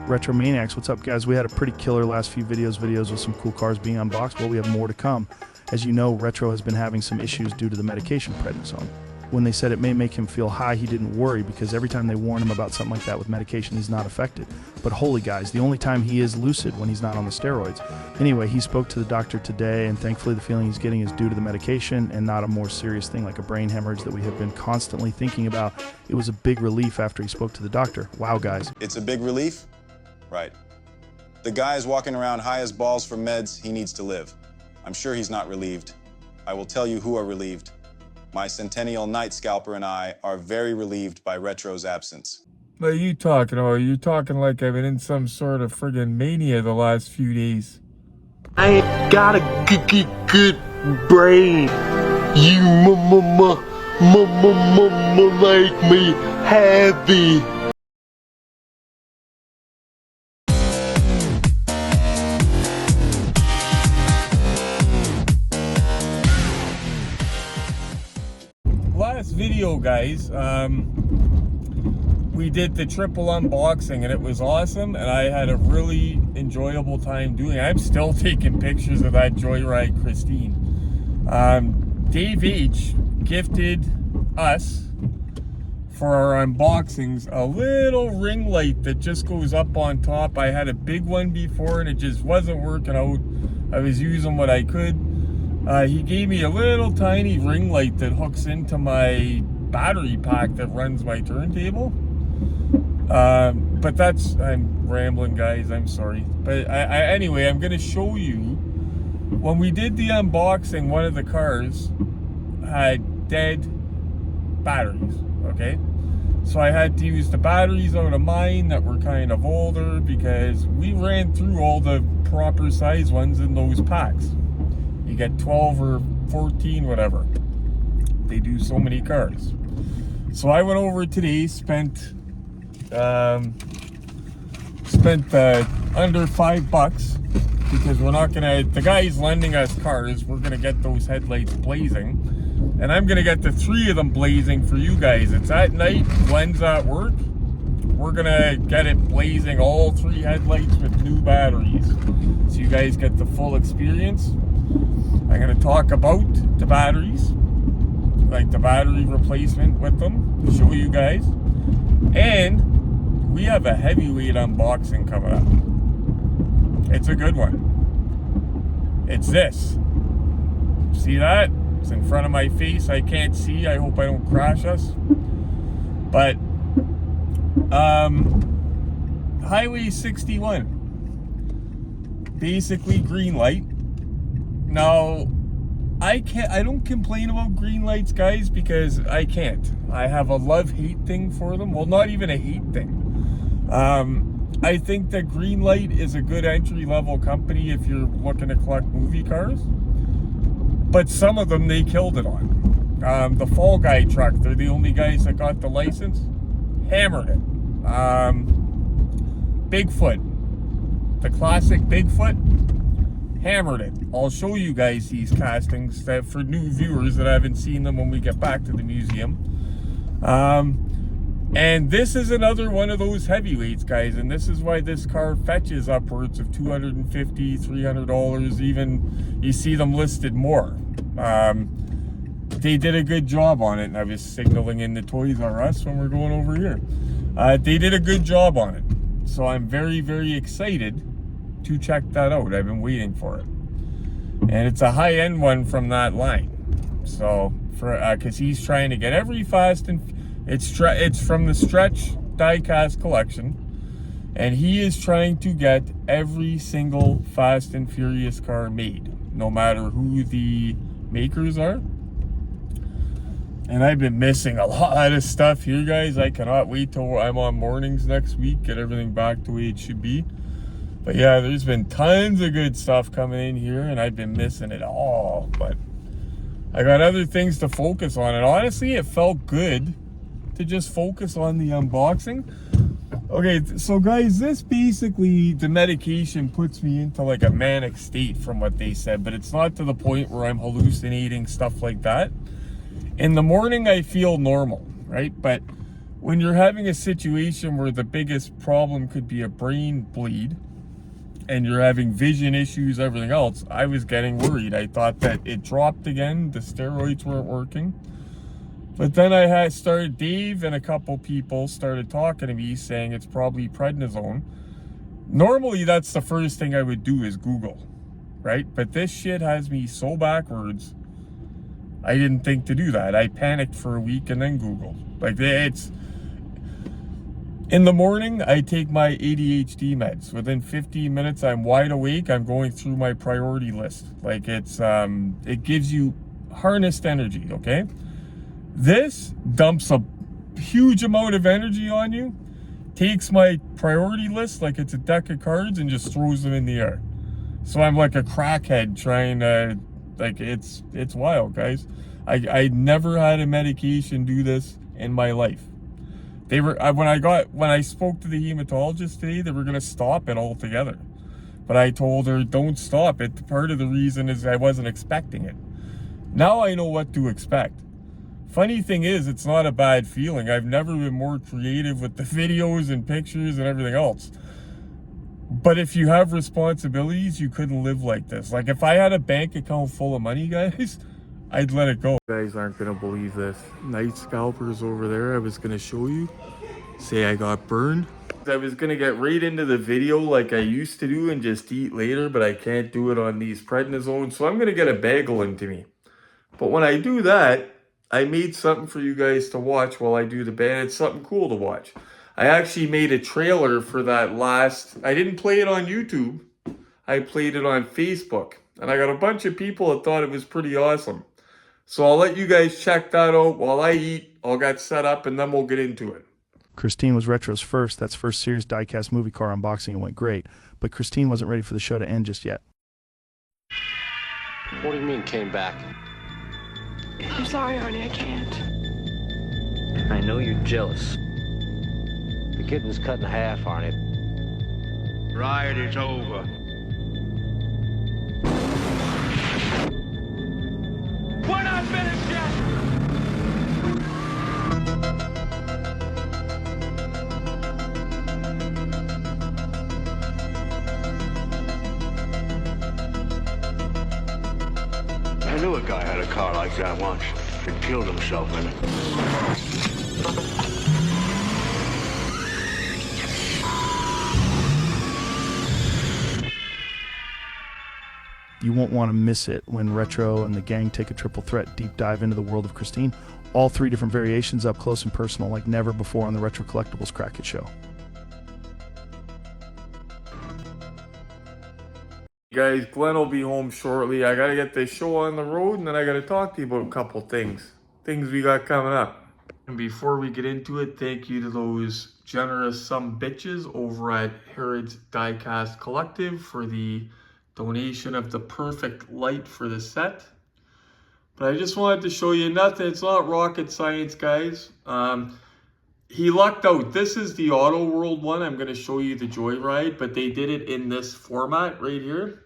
Retro Maniacs, what's up guys? We had a pretty killer last few videos with some cool cars being unboxed. Well, we have more to come. As you know, Retro has been having some issues due to the medication prednisone. When they said it may make him feel high, he didn't worry because every time they warn him about something like that with medication, he's not affected. But holy guys, the only time he is lucid when he's not on the steroids. Anyway, he spoke to the doctor today, and thankfully the feeling he's getting is due to the medication and not a more serious thing like a brain hemorrhage that we have been constantly thinking about. It was a big relief after he spoke to the doctor. Wow, guys. It's a big relief? Right. The guy is walking around high as balls from meds. He needs to live. I'm sure he's not relieved. I will tell you who are relieved. My Centennial Night Scalper and I are very relieved by Retro's absence. What are you talking about? You're talking like I've been in some sort of friggin' mania the last few days. I ain't got a good brain. You make me happy. Last video, guys, we did the triple unboxing and it was awesome, and I had a really enjoyable time doing it. I'm still taking pictures of that Joyride Christine. Dave H gifted us for our unboxings a little ring light that just goes up on top. I had a big one before and it just wasn't working out. I was using what I could. He gave me a little tiny ring light that hooks into my battery pack that runs my turntable. But that's, I'm rambling guys, I'm sorry. But anyway, I'm going to show you, when we did the unboxing, one of the cars had dead batteries, okay? So I had to use the batteries out of mine that were kind of older because we ran through all the proper size ones in those packs. You get 12 or 14, whatever. They do so many cars. So I went over today, spent under $5 because we're not gonna, the guy's lending us cars, we're gonna get those headlights blazing. And I'm gonna get the 3 of them blazing for you guys. It's at night, Glenn's at work. We're gonna get it blazing, all 3 headlights with new batteries. So you guys get the full experience. I'm going to talk about the batteries, like the battery replacement with them, show you guys. And we have a heavyweight unboxing coming up. It's a good one. It's this. See that? It's in front of my face. I can't see. I hope I don't crash us. But Highway 61. Basically green light. Now, I don't complain about green lights, guys, because I can't. I have a love-hate thing for them. Well, not even a hate thing. I think that green light is a good entry-level company if you're looking to collect movie cars. But some of them, they killed it on. The Fall Guy truck, they're the only guys that got the license. Hammered it. Bigfoot. The classic Bigfoot. Hammered it. I'll show you guys these castings that for new viewers that haven't seen them when we get back to the museum. And this is another one of those heavyweights, guys, and this is why this car fetches upwards of $250, $300, even you see them listed more. They did a good job on it, and I was signaling in the Toys R Us when we're going over here. They did a good job on it, so I'm very, very excited to check that out. I've been waiting for it, and it's a high-end one from that line. So for because he's trying to get every Fast and it's from the Stretch Diecast collection, and he is trying to get every single Fast and Furious car made, no matter who the makers are. And I've been missing a lot of stuff here, guys. I cannot wait till I'm on mornings next week, get everything back the way it should be. But yeah, there's been tons of good stuff coming in here, and I've been missing it all. But I got other things to focus on, and honestly, it felt good to just focus on the unboxing. Okay, so guys, this basically, the medication puts me into like a manic state from what they said, but it's not to the point where I'm hallucinating, stuff like that. In the morning, I feel normal, right? But when you're having a situation where the biggest problem could be a brain bleed and you're having vision issues, everything else, I was getting worried. I thought that it dropped again, the steroids weren't working. But then Dave and a couple people started talking to me saying it's probably prednisone. Normally that's the first thing I would do is Google, right? But this shit has me so backwards, I didn't think to do that. I panicked for a week and then Googled. Like, it's... In the morning, I take my ADHD meds. Within 15 minutes, I'm wide awake. I'm going through my priority list. Like, it gives you harnessed energy, okay? This dumps a huge amount of energy on you, takes my priority list like it's a deck of cards and just throws them in the air. So I'm like a crackhead trying to, like, it's wild, guys. I never had a medication do this in my life. They were, when I spoke to the hematologist today, they were gonna stop it altogether. But I told her, don't stop it. Part of the reason is I wasn't expecting it. Now I know what to expect. Funny thing is, it's not a bad feeling. I've never been more creative with the videos and pictures and everything else. But if you have responsibilities, you couldn't live like this. Like, if I had a bank account full of money, guys, I'd let it go. You guys aren't gonna believe this. Night scalpers over there, I was gonna show you. Say I got burned. I was gonna get right into the video like I used to do and just eat later, but I can't do it on these prednisone, so I'm gonna get a bagel into me. But when I do that, I made something for you guys to watch while I do the band. It's something cool to watch. I actually made a trailer for that I didn't play it on YouTube. I played it on Facebook. And I got a bunch of people that thought it was pretty awesome. So I'll let you guys check that out while I eat. I'll get set up and then we'll get into it. Christine was Retro's first serious diecast movie car unboxing. It went great, but Christine wasn't ready for the show to end just yet. What do you mean, came back? I'm sorry, Arnie, I can't. I know you're jealous. The kid was cut in half, Arnie. Ride is over. We're not finished yet! I knew a guy had a car like that once. He killed himself in it. You won't want to miss it when Retro and the gang take a triple threat deep dive into the world of Christine. All 3 different variations up close and personal like never before on the Retro Collectibles KRAK IT show. Guys, Glenn will be home shortly. I gotta get this show on the road and then I gotta talk to you about a couple things we got coming up. And before we get into it, thank you to those generous some bitches over at Herod's Diecast Collective for the donation of the perfect light for the set. But I just wanted to show you nothing. It's not rocket science, guys. He lucked out. This is the Auto World one. I'm going to show you the Joyride, but they did it in this format right here.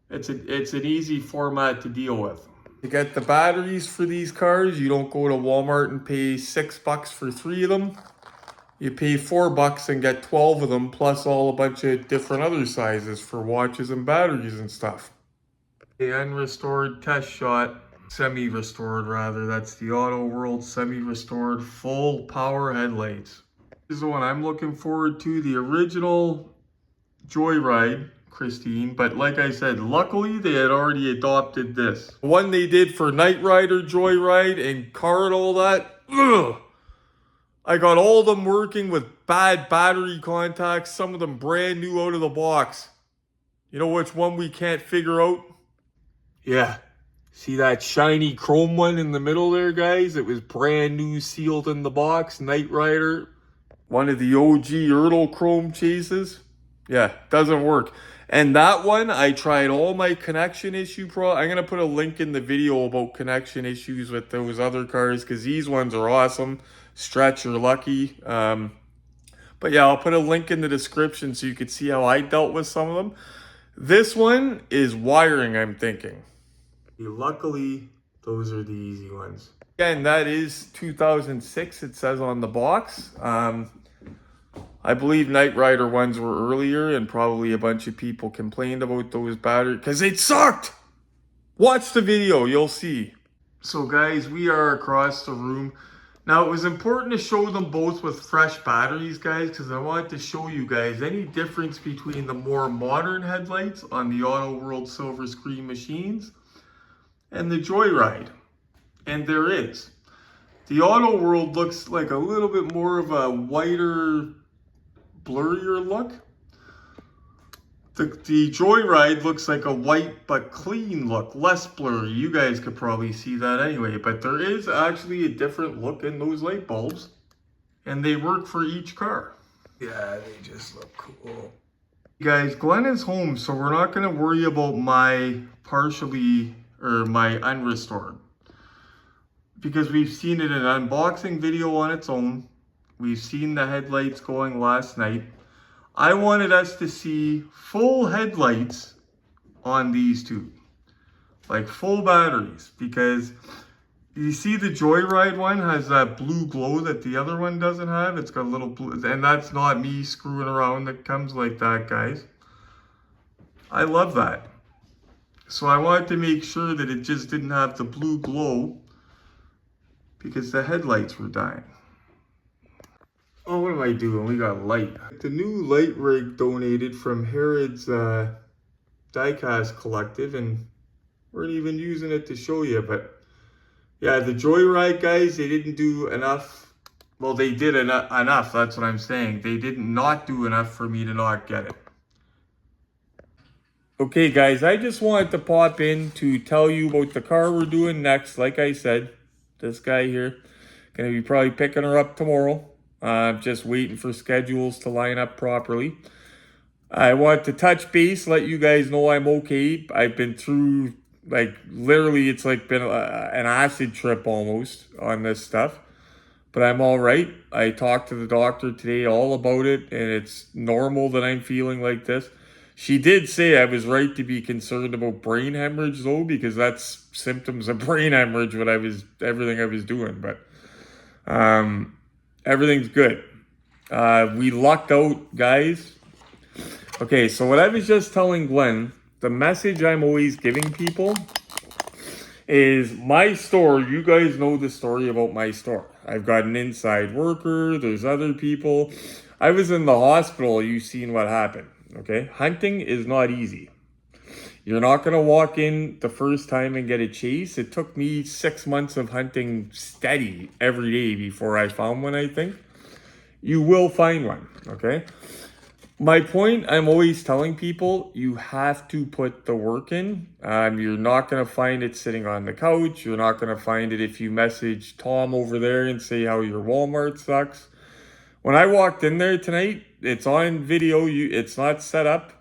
It's an easy format to deal with. To get the batteries for these cars, you don't go to Walmart and pay $6 for 3 of them. You pay $4 and get 12 of them, plus a bunch of different other sizes for watches and batteries and stuff. The unrestored test shot, semi-restored rather, that's the Auto World semi-restored full power headlights. This is the one I'm looking forward to, the original Joyride, Christine, but like I said, luckily they had already adopted this. The one they did for Knight Rider, Joyride, and car and all that, ugh! I got all of them working with bad battery contacts, some of them brand new out of the box. You know which one we can't figure out? Yeah. See that shiny chrome one in the middle there, guys? It was brand new, sealed in the box, Knight Rider. One of the OG Ertl chrome chases. Yeah, doesn't work. And that one, I tried all my connection issue I'm going to put a link in the video about connection issues with those other cars because these ones are awesome. Stretch or lucky. But yeah, I'll put a link in the description so you can see how I dealt with some of them. This one is wiring, I'm thinking. Luckily, those are the easy ones. Again, that is 2006, it says on the box. I believe Knight Rider ones were earlier, and probably a bunch of people complained about those batteries because it sucked. Watch the video, you'll see. So guys, we are across the room. Now, it was important to show them both with fresh batteries, guys, because I wanted to show you guys any difference between the more modern headlights on the Auto World Silver Screen machines and the Joyride. And there is. The Auto World looks like a little bit more of a whiter, blurrier look. The Joyride looks like a white but clean look, less blurry. You guys could probably see that anyway, but there is actually a different look in those light bulbs, and they work for each car. Yeah, they just look cool. Guys, Glenn is home, so we're not going to worry about my my unrestored, because we've seen it in an unboxing video on its own. We've seen the headlights going last night. I wanted us to see full headlights on these two, like full batteries, because you see the Joyride one has that blue glow that the other one doesn't have. It's got a little blue, and that's not me screwing around. That comes like that, guys. I love that. So I wanted to make sure that it just didn't have the blue glow because the headlights were dying. Oh, what am I doing? We got light. The new light rig donated from Herod's Diecast Collective, and we're even using it to show you. But yeah, the Joyride guys, they didn't do enough. Well, they did enough. That's what I'm saying. They did not do enough for me to not get it. Okay, guys, I just wanted to pop in to tell you about the car we're doing next. Like I said, this guy here, gonna be probably picking her up tomorrow. Just waiting for schedules to line up properly. I want to touch base, let you guys know I'm okay. I've been through, like, literally, it's like been an acid trip almost on this stuff. But I'm all right. I talked to the doctor today all about it, and it's normal that I'm feeling like this. She did say I was right to be concerned about brain hemorrhage, though, because that's symptoms of brain hemorrhage, everything I was doing. But, everything's good. We lucked out, guys. Okay, so what I was just telling Glenn, the message I'm always giving people is my store. You guys know the story about my store. I've got an inside worker. There's other people. I was in the hospital. You've seen what happened. Okay, hunting is not easy. You're not going to walk in the first time and get a chase. It took me 6 months of hunting steady every day before I found one, I think. You will find one, okay? My point, I'm always telling people, you have to put the work in. You're not going to find it sitting on the couch. You're not going to find it if you message Tom over there and say how your Walmart sucks. When I walked in there tonight, it's on video. It's not set up.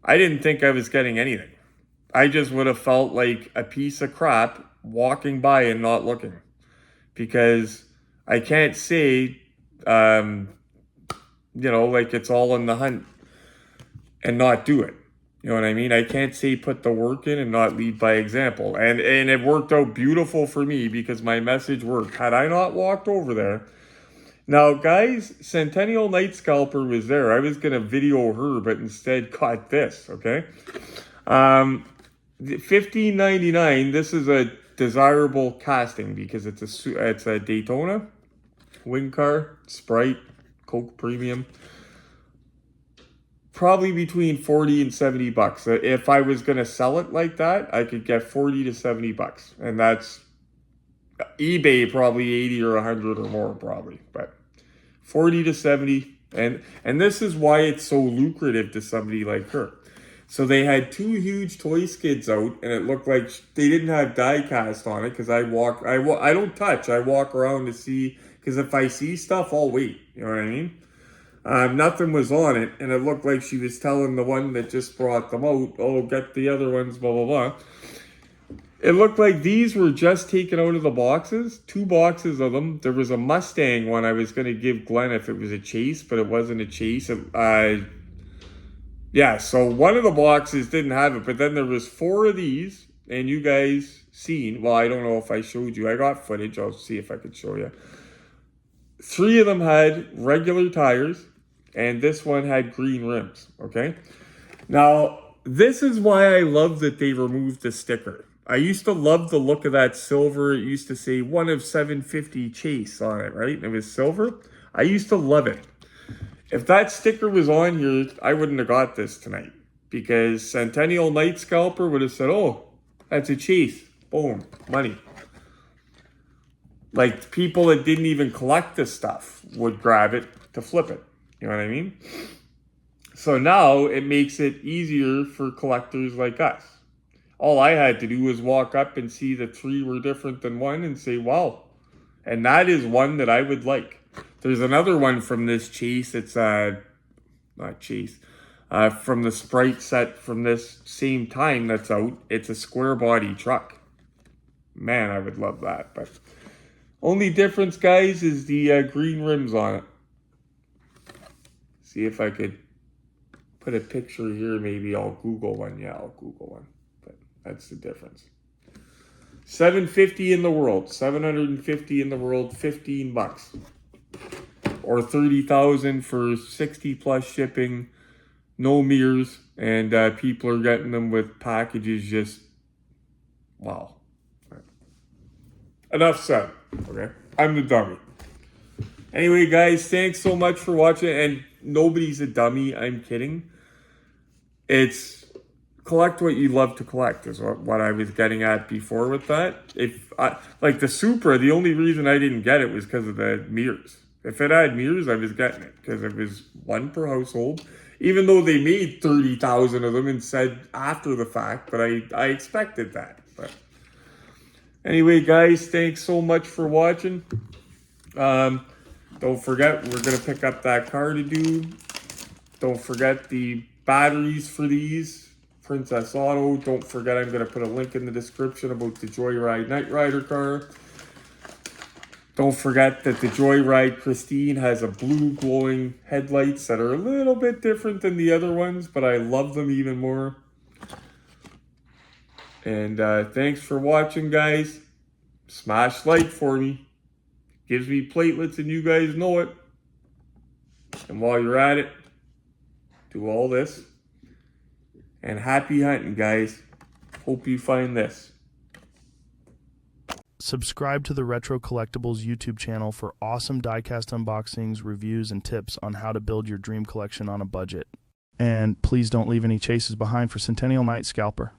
I didn't think I was getting anything. I just would have felt like a piece of crap walking by and not looking. Because I can't say, like it's all in the hunt and not do it. You know what I mean? I can't say put the work in and not lead by example. And it worked out beautiful for me because my message worked. Had I not walked over there. Now, guys, Centennial Night Scalper was there. I was going to video her, but instead caught this, okay? $15.99, this is a desirable casting because it's a Daytona, wing car, Sprite, Coke Premium. Probably between 40 and 70 bucks. If I was going to sell it like that, I could get 40 to 70 bucks. And that's eBay probably 80 or 100 or more probably, but 40 to 70. And this is why it's so lucrative to somebody like her. So they had 2 huge toy skids out, and it looked like they didn't have die cast on it because I don't touch. I walk around to see, because if I see stuff, I'll wait. You know what I mean? Nothing was on it, and it looked like she was telling the one that just brought them out, oh, get the other ones, blah, blah, blah. It looked like these were just taken out of the boxes, 2 boxes of them. There was a Mustang one I was going to give Glenn if it was a chase, but it wasn't a chase. Yeah, so one of the boxes didn't have it, but then there was 4 of these, and you guys seen, well, I don't know if I showed you. I got footage. I'll see if I could show you. 3 of them had regular tires, and this one had green rims, okay? Now, this is why I love that they removed the sticker. I used to love the look of that silver. It used to say 1 of 750 Chase on it, right? And it was silver. I used to love it. If that sticker was on here, I wouldn't have got this tonight, because Centennial Night Scalper would have said, oh, that's a Chase. Boom, money. Like, people that didn't even collect this stuff would grab it to flip it. You know what I mean? So now it makes it easier for collectors like us. All I had to do was walk up and see that 3 were different than 1 and say, wow. And that is one that I would like. There's another one from this Chase. It's not Chase. From the Sprite set from this same time that's out. It's a square body truck. Man, I would love that. But only difference, guys, is the green rims on it. See if I could put a picture here. Maybe I'll Google one. Yeah, I'll Google one. But that's the difference. $750 in the world. $750 in the world. $15. Or $30,000 for 60 plus shipping. No mirrors. And people are getting them with packages. Just wow. Enough said. Okay, I'm the dummy. Anyway, guys, thanks so much for watching. And nobody's a dummy. I'm kidding. It's collect what you love to collect is what I was getting at before with that. If like the Supra, the only reason I didn't get it was because of the mirrors. If it had mirrors, I was getting it because it was 1 per household. Even though they made 30,000 of them and said after the fact, but I expected that. But anyway, guys, thanks so much for watching. Don't forget, we're going to pick up that car to do. Don't forget the batteries for these. Princess Auto. Don't forget, I'm going to put a link in the description about the Joyride Night Rider car. Don't forget that the Joyride Christine has a blue glowing headlights that are a little bit different than the other ones, but I love them even more. And thanks for watching, guys. Smash like for me. Gives me platelets and you guys know it. And while you're at it, do all this. And happy hunting, guys. Hope you find this. Subscribe to the Retro Collectibles YouTube channel for awesome diecast unboxings, reviews, and tips on how to build your dream collection on a budget. And please don't leave any chases behind for Centennial Night Scalper.